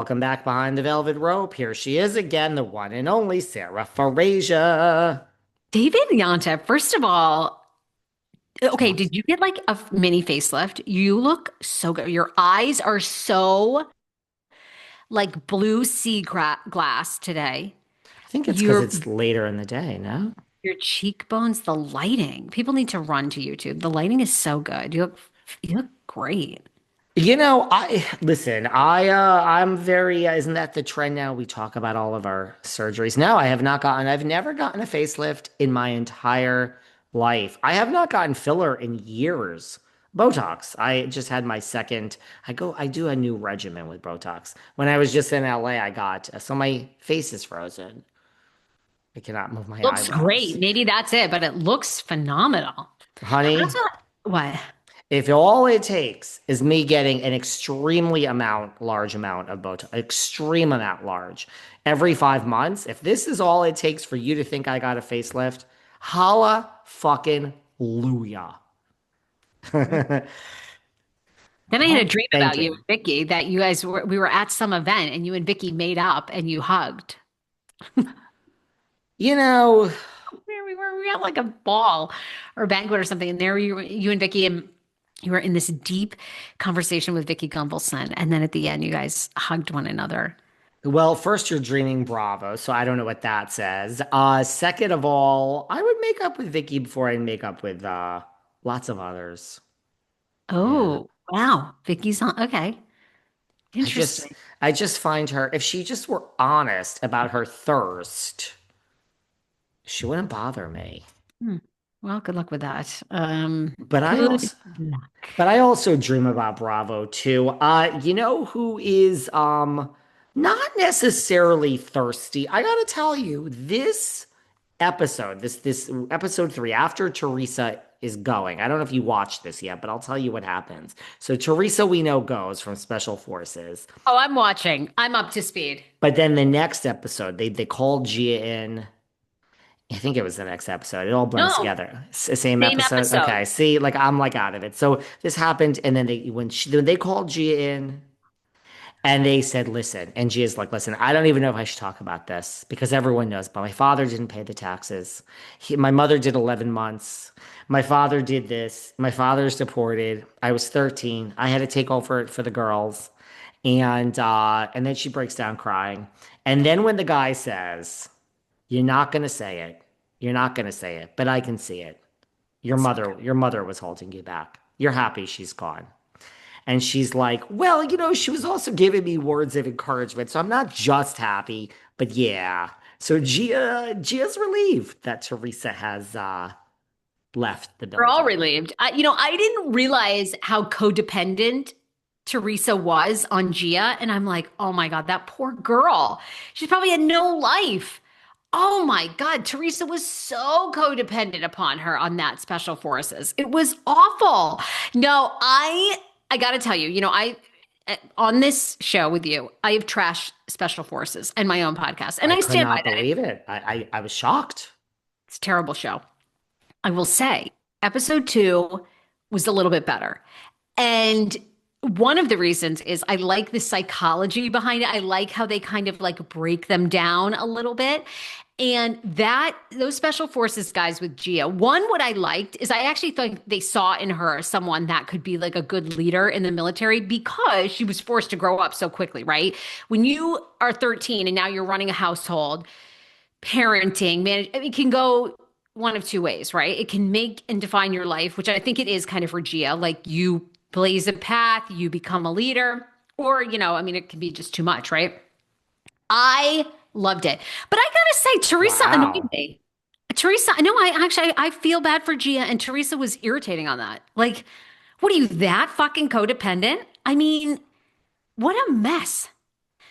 Welcome back behind the velvet rope. Here she is again, the one and only Sarah Farasia. David Yanta, first of all, okay, Talks. did you get like a mini facelift? You look so good. Your eyes are so like blue glass today. I think it's because Your it's later in the day, no? your cheekbones, the lighting. People need to run to YouTube. The lighting is so good. You look great. I listen, I'm very isn't that the trend now? We talk about all of our surgeries. No, I've never gotten a facelift in my entire life. I have not gotten filler in years. Botox. I just had my second. I do a new regimen with Botox. When I was just in LA, I got so my face is frozen. I cannot move my Looks eyebrows. great. Maybe that's it, but it looks phenomenal. How's Honey, that? What? if all it takes is me getting an large amount of Botox, extreme amount large, every 5 months, if this is all it takes for you to think I got a facelift, holla fucking Luya. Then I had a Well, dream thank about you you. and Vicky that we were at some event and you and Vicky made up and you hugged. You know, Where we were at like a ball or a banquet or something, and there you and Vicky, and you were in this deep conversation with Vicky Gunvalson, and then at the end, you guys hugged one another. well, first you're dreaming Bravo, so I don't know what that says. Second of all, I would make up with Vicky before I make up with lots of others. Yeah. Oh, wow, Vicky's on. Okay, I just interesting. I just find her if she just were honest about her thirst, she wouldn't bother me. Hmm. Well, good luck with that. But I Good also luck. but I also dream about Bravo too. You know who is not necessarily thirsty. I gotta tell you, this episode 3 after Teresa is going. I don't know if you watched this yet, but I'll tell you what happens. So Teresa we know goes from Special Forces. Oh, I'm watching. I'm up to speed. But then the next episode, they called Gia in. I think it was the next episode. It all blends No, together. Same same episode. episode. Okay. See, like I'm like out of it. So this happened, and then when they called Gia in, and they said, "Listen," and Gia's like, "Listen, I don't even know if I should talk about this because everyone knows, but my father didn't pay the taxes. My mother did 11 months. My father did this. My father's deported. I was 13. I had to take over it for the girls." And then she breaks down crying. And then when the guy says, "You're not gonna say it. You're not gonna say it, but I can see it. So good. Your mother was holding you back. You're happy she's gone." And she's like, "Well, she was also giving me words of encouragement. So I'm not just happy, but yeah." So Gia's relieved that Teresa has left the We're all building. relieved. I didn't realize how codependent Teresa was on Gia. And I'm like, oh my God, that poor girl. She's probably had no life. Oh my God, Teresa was so codependent upon her on that special forces. It was awful. No, I gotta tell you, I on this show with you, I have trashed special forces and my own podcast. And I I could stand by not that. believe it. I was shocked. It's a terrible show. I will say, episode 2 was a little bit better. And one of the reasons is I like the psychology behind it. I like how they kind of like break them down a little bit. And that those special forces guys with Gia, one, what I liked is I actually thought they saw in her someone that could be like a good leader in the military because she was forced to grow up so quickly, right? When you are 13 and now you're running a household, parenting, it can go one of two ways, right? It can make and define your life, which I think it is kind of for Gia. Like you blaze a path, you become a leader, or, it can be just too much, right? I loved it. But I gotta say, Teresa annoyed Wow. me. Teresa, no, I feel bad for Gia, and Teresa was irritating on that. Like, what are you, that fucking codependent? I mean, what a mess.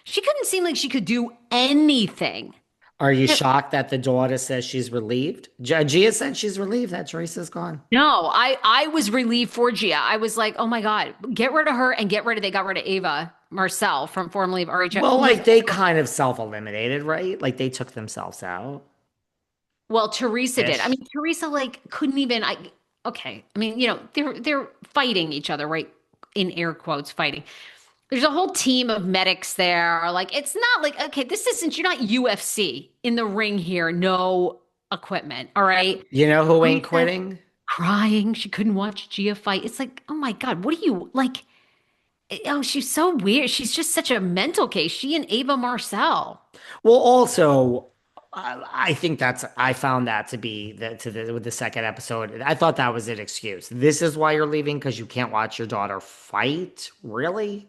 She couldn't seem like she could do anything. Are you shocked that the daughter says she's relieved? Gia said she's relieved that Teresa's gone. No, I was relieved for Gia. I was like, oh my God, get rid of her and they got rid of Ava Marcel from formerly of RHOC, Well, who was like they kind of self-eliminated, right? Like they took themselves out well, Teresa did. I ish. mean, Teresa like couldn't even okay. I mean, they're fighting each other, right? In air quotes, fighting. There's a whole team of medics there. Like, it's not like, okay, this isn't, you're not UFC in the ring here, no equipment. All right. You know who ain't Teresa quitting? crying. She couldn't watch Gia fight. It's like, oh my God, what are you like? Oh, she's so weird. She's just such a mental case. She and Ava Marcel. Well, also, I think I found that to be with the second episode. I thought that was an excuse. This is why you're leaving because you can't watch your daughter fight. Really?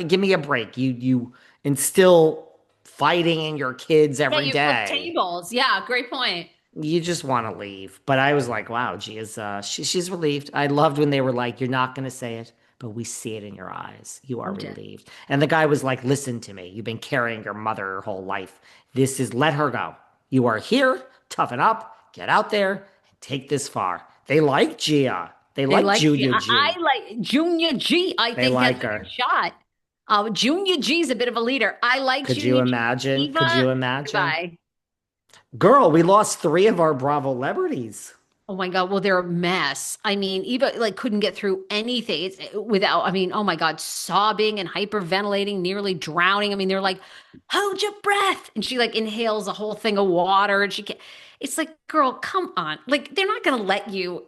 Give me a break. You instill fighting in your kids Yeah, every you flip day. tables. Yeah, great point. You just want to leave. But I was like, wow, she's relieved. I loved when they were like, you're not going to say it, but we see it in your eyes. You are Loved it. relieved. And the guy was like, listen to me. You've been carrying your mother her whole life. Let her go. You are here. Toughen up. Get out there and take this far. They like Gia. They They like like G. Junior I G. like Junior G. I They think has like a good her. shot. Junior G is a bit of a leader. I like Could you Junior G. imagine? Could Eva, you imagine? goodbye. Girl, we lost three of our Bravo celebrities. Oh my God. Well, they're a mess. I mean, Eva like couldn't get through anything without, I mean, oh my God, sobbing and hyperventilating, nearly drowning. I mean, they're like, hold your breath. And she like inhales a whole thing of water and she can't, it's like, girl, come on. Like, they're not going to let you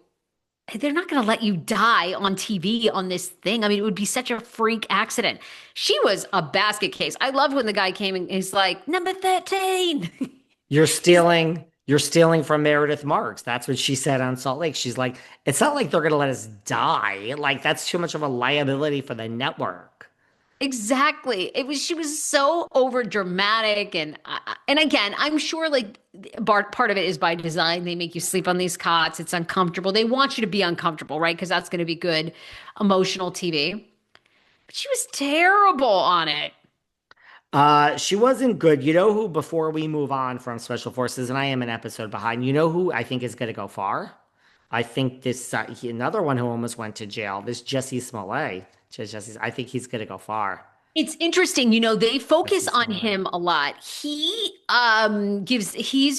die on TV on this thing. I mean, it would be such a freak accident. She was a basket case. I love when the guy came and he's like, number 13. He's You're stealing from Meredith Marks. That's what she said on Salt Lake. She's like, it's not like they're gonna let us die. Like that's too much of a liability for the network. exactly. She was so over dramatic and again, I'm sure like part of it is by design. They make you sleep on these cots. It's uncomfortable. They want you to be uncomfortable, right? Because that's going to be good emotional TV. But she was terrible on it. She wasn't good. You know who, before we move on from Special Forces, and I am an episode behind, you know who I think is gonna go far? I think another one who almost went to jail, this Jesse Smollett. I think he's gonna go far. It's interesting, they focus Jesse on Smollett. him a lot. He's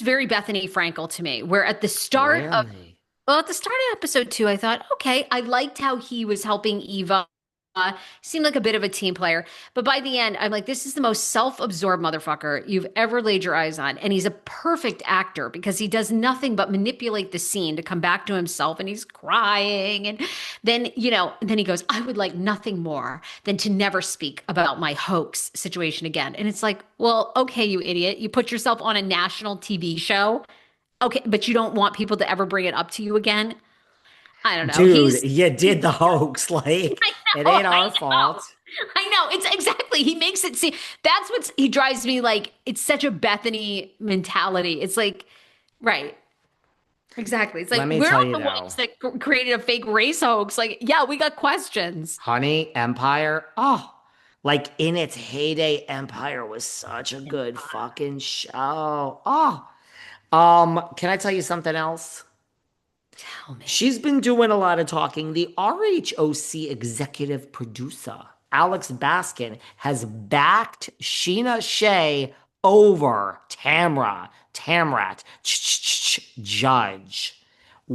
very Bethany Frankel to me, where Really? at the start of episode 2, I thought, okay, I liked how he was helping Eva. Seemed like a bit of a team player. But by the end, I'm like, this is the most self-absorbed motherfucker you've ever laid your eyes on. And he's a perfect actor because he does nothing but manipulate the scene to come back to himself and he's crying. And then he goes, I would like nothing more than to never speak about my hoax situation again. And it's like, well, okay, you idiot. You put yourself on a national TV show. Okay, but you don't want people to ever bring it up to you again. I don't know. Dude, you did the hoax. Like, I it know, ain't I our know. fault. I know. It's exactly. He makes it seem he drives me like it's such a Bethany mentality. It's like, right. Exactly. It's like Let me we're tell not you the though, ones that created a fake race hoax. Like, yeah, we got questions. honey, Empire. Oh, like in its heyday, Empire was such a good fucking show. Oh, can I tell you something else? Tell me. She's been doing a lot of talking. The RHOC executive producer, Alex Baskin, has backed Scheana Shay over Tamrat, Judge.